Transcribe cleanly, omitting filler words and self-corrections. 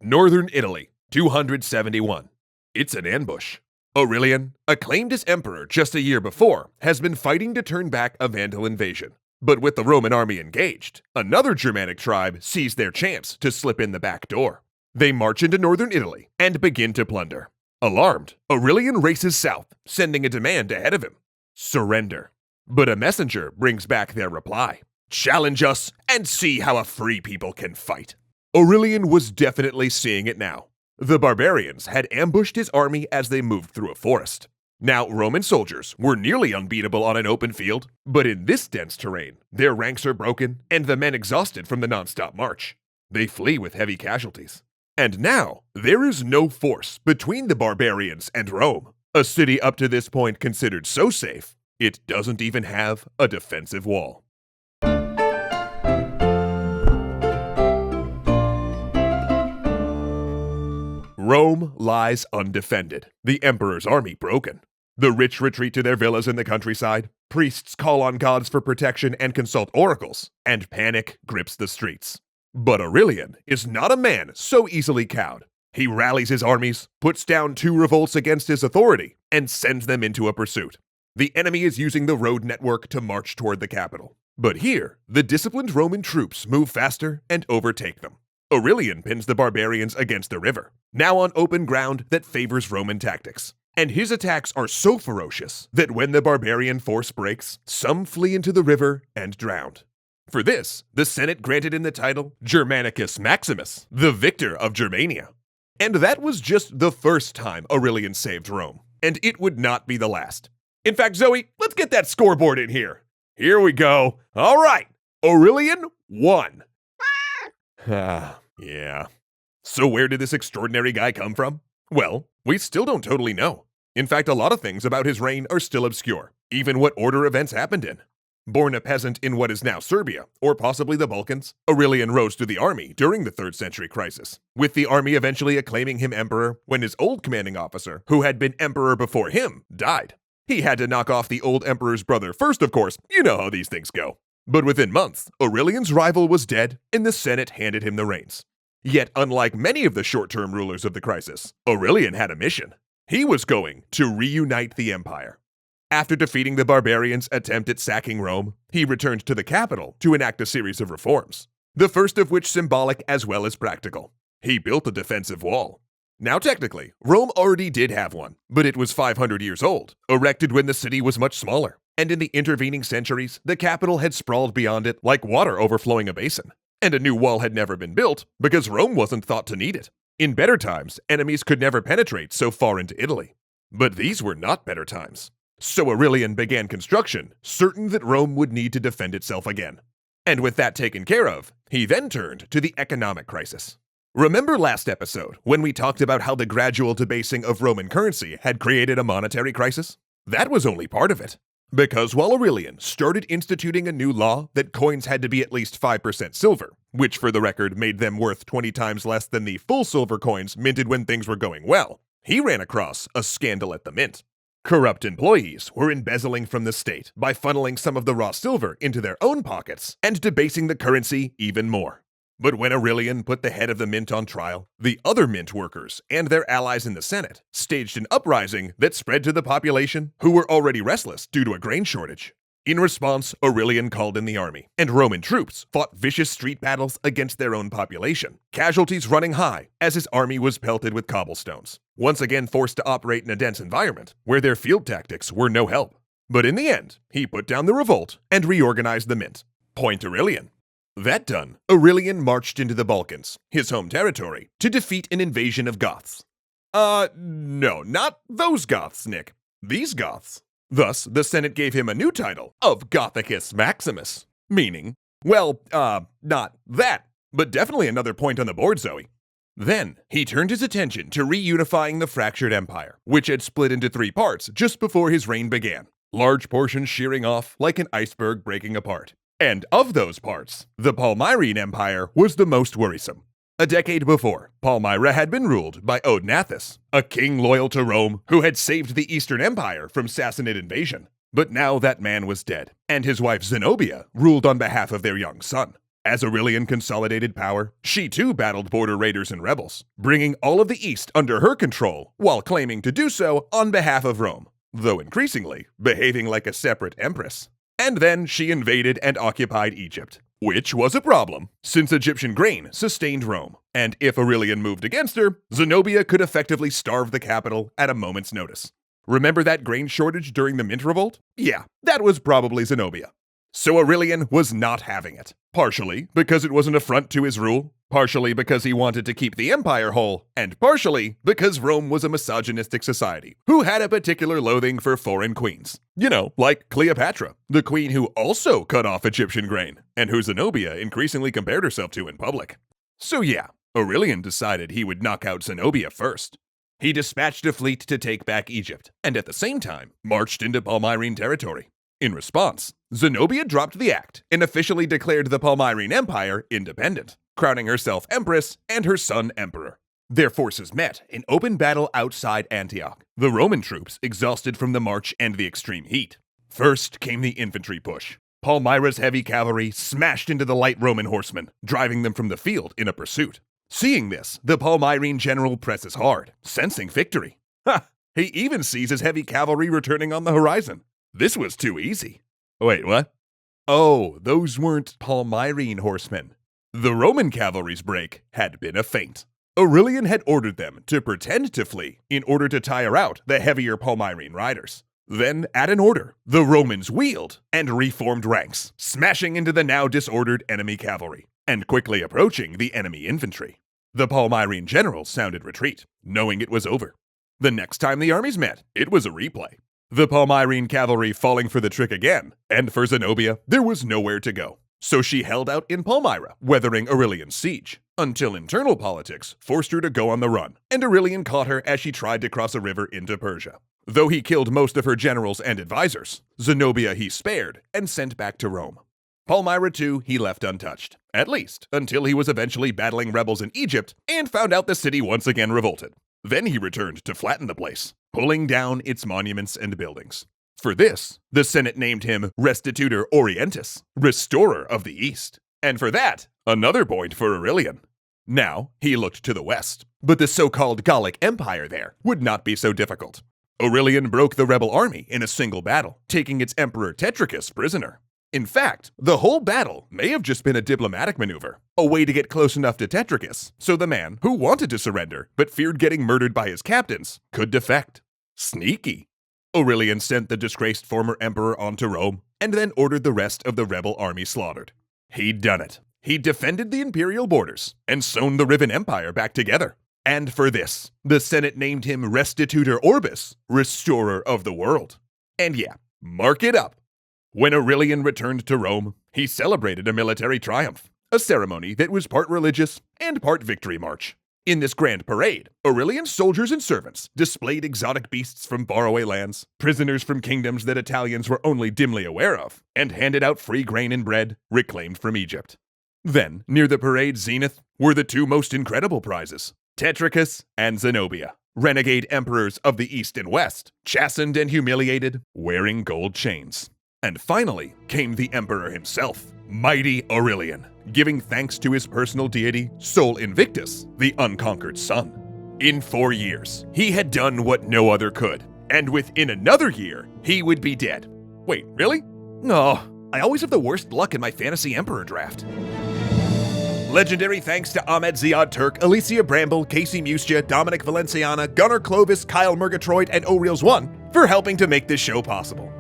Northern Italy, 271. It's an ambush. Aurelian, acclaimed as emperor just a year before, has been fighting to turn back a Vandal invasion. But with the Roman army engaged, another Germanic tribe sees their chance to slip in the back door. They march into northern Italy and begin to plunder. Alarmed, Aurelian races south, sending a demand ahead of him: surrender. But a messenger brings back their reply: challenge us and see how a free people can fight. Aurelian was definitely seeing it now. The barbarians had ambushed his army as they moved through a forest. Now, Roman soldiers were nearly unbeatable on an open field, but in this dense terrain, their ranks are broken and the men exhausted from the non-stop march. They flee with heavy casualties. And now, there is no force between the barbarians and Rome, a city up to this point considered so safe, it doesn't even have a defensive wall. Rome lies undefended, the emperor's army broken. The rich retreat to their villas in the countryside, priests call on gods for protection and consult oracles, and panic grips the streets. But Aurelian is not a man so easily cowed. He rallies his armies, puts down 2 revolts against his authority, and sends them into a pursuit. The enemy is using the road network to march toward the capital. But here, the disciplined Roman troops move faster and overtake them. Aurelian pins the barbarians against the river, now on open ground that favors Roman tactics. And his attacks are so ferocious that when the barbarian force breaks, some flee into the river and drowned. For this, the Senate granted him the title Germanicus Maximus, the victor of Germania. And that was just the first time Aurelian saved Rome, and it would not be the last. In fact, Zoe, let's get that scoreboard in here. Here we go. All right, Aurelian won. Yeah. So where did this extraordinary guy come from? Well, we still don't totally know. In fact, a lot of things about his reign are still obscure, even what order events happened in. Born a peasant in what is now Serbia, or possibly the Balkans, Aurelian rose to the army during the 3rd century crisis, with the army eventually acclaiming him emperor when his old commanding officer, who had been emperor before him, died. He had to knock off the old emperor's brother first, of course. You know how these things go. But within months, Aurelian's rival was dead, and the Senate handed him the reins. Yet, unlike many of the short-term rulers of the crisis, Aurelian had a mission. He was going to reunite the empire. After defeating the barbarians' attempt at sacking Rome, he returned to the capital to enact a series of reforms, the first of which symbolic as well as practical. He built a defensive wall. Now technically, Rome already did have one, but it was 500 years old, erected when the city was much smaller, and in the intervening centuries, the capital had sprawled beyond it like water overflowing a basin. And a new wall had never been built because Rome wasn't thought to need it. In better times, enemies could never penetrate so far into Italy. But these were not better times. So Aurelian began construction, certain that Rome would need to defend itself again. And with that taken care of, he then turned to the economic crisis. Remember last episode when we talked about how the gradual debasing of Roman currency had created a monetary crisis? That was only part of it. Because while Aurelian started instituting a new law that coins had to be at least 5% silver, which for the record made them worth 20 times less than the full silver coins minted when things were going well, he ran across a scandal at the mint. Corrupt employees were embezzling from the state by funneling some of the raw silver into their own pockets and debasing the currency even more. But when Aurelian put the head of the mint on trial, the other mint workers and their allies in the Senate staged an uprising that spread to the population, who were already restless due to a grain shortage. In response, Aurelian called in the army, and Roman troops fought vicious street battles against their own population, casualties running high as his army was pelted with cobblestones, once again forced to operate in a dense environment where their field tactics were no help. But in the end, he put down the revolt and reorganized the mint. Point Aurelian. That done, Aurelian marched into the Balkans, his home territory, to defeat an invasion of Goths. No, not those Goths, Nick. These Goths. Thus, the Senate gave him a new title of Gothicus Maximus, meaning, well, not that, but definitely another point on the board, Zoe. Then, he turned his attention to reunifying the fractured empire, which had split into 3 parts just before his reign began, large portions shearing off like an iceberg breaking apart. And of those parts, the Palmyrene Empire was the most worrisome. A decade before, Palmyra had been ruled by Odenathus, a king loyal to Rome who had saved the Eastern Empire from Sassanid invasion. But now that man was dead, and his wife Zenobia ruled on behalf of their young son. As Aurelian consolidated power, she too battled border raiders and rebels, bringing all of the East under her control while claiming to do so on behalf of Rome, though increasingly behaving like a separate empress. And then she invaded and occupied Egypt, which was a problem, since Egyptian grain sustained Rome, and if Aurelian moved against her, Zenobia could effectively starve the capital at a moment's notice. Remember that grain shortage during the Mint Revolt? Yeah, that was probably Zenobia. So Aurelian was not having it, partially because it was an affront to his rule, partially because he wanted to keep the empire whole, and partially because Rome was a misogynistic society who had a particular loathing for foreign queens. You know, like Cleopatra, the queen who also cut off Egyptian grain, and who Zenobia increasingly compared herself to in public. So yeah, Aurelian decided he would knock out Zenobia first. He dispatched a fleet to take back Egypt, and at the same time, marched into Palmyrene territory. In response, Zenobia dropped the act and officially declared the Palmyrene Empire independent, crowning herself empress and her son emperor. Their forces met in open battle outside Antioch, the Roman troops exhausted from the march and the extreme heat. First came the infantry push. Palmyra's heavy cavalry smashed into the light Roman horsemen, driving them from the field in a pursuit. Seeing this, the Palmyrene general presses hard, sensing victory. He even sees his heavy cavalry returning on the horizon. This was too easy. Wait, what? Oh, those weren't Palmyrene horsemen. The Roman cavalry's break had been a feint. Aurelian had ordered them to pretend to flee in order to tire out the heavier Palmyrene riders. Then, at an order, the Romans wheeled and reformed ranks, smashing into the now disordered enemy cavalry, and quickly approaching the enemy infantry. The Palmyrene general sounded retreat, knowing it was over. The next time the armies met, it was a replay. The Palmyrene cavalry falling for the trick again, and for Zenobia, there was nowhere to go. So she held out in Palmyra, weathering Aurelian's siege, until internal politics forced her to go on the run, and Aurelian caught her as she tried to cross a river into Persia. Though he killed most of her generals and advisors, Zenobia he spared and sent back to Rome. Palmyra too he left untouched, at least until he was eventually battling rebels in Egypt and found out the city once again revolted. Then he returned to flatten the place, pulling down its monuments and buildings. For this, the Senate named him Restitutor Orientis, Restorer of the East. And for that, another point for Aurelian. Now, he looked to the west, but the so-called Gallic Empire there would not be so difficult. Aurelian broke the rebel army in a single battle, taking its emperor Tetricus prisoner. In fact, the whole battle may have just been a diplomatic maneuver, a way to get close enough to Tetricus so the man who wanted to surrender but feared getting murdered by his captains could defect. Sneaky. Aurelian sent the disgraced former emperor on to Rome and then ordered the rest of the rebel army slaughtered. He'd done it. He defended the imperial borders and sewn the riven empire back together. And for this, the Senate named him Restitutor Orbis, Restorer of the World. And yeah, mark it up. When Aurelian returned to Rome, he celebrated a military triumph, a ceremony that was part religious and part victory march. In this grand parade, Aurelian's soldiers and servants displayed exotic beasts from faraway lands, prisoners from kingdoms that Italians were only dimly aware of, and handed out free grain and bread reclaimed from Egypt. Then, near the parade's zenith, were the two most incredible prizes, Tetricus and Zenobia, renegade emperors of the East and West, chastened and humiliated, wearing gold chains. And finally came the emperor himself, mighty Aurelian, giving thanks to his personal deity, Sol Invictus, the unconquered sun. In 4 years, he had done what no other could, and within another year, he would be dead. Wait, really? No, I always have the worst luck in my fantasy emperor draft. Legendary thanks to Ahmed Ziad Turk, Alicia Bramble, Casey Mustia, Dominic Valenciana, Gunnar Clovis, Kyle Murgatroyd, and O'Reels1 for helping to make this show possible.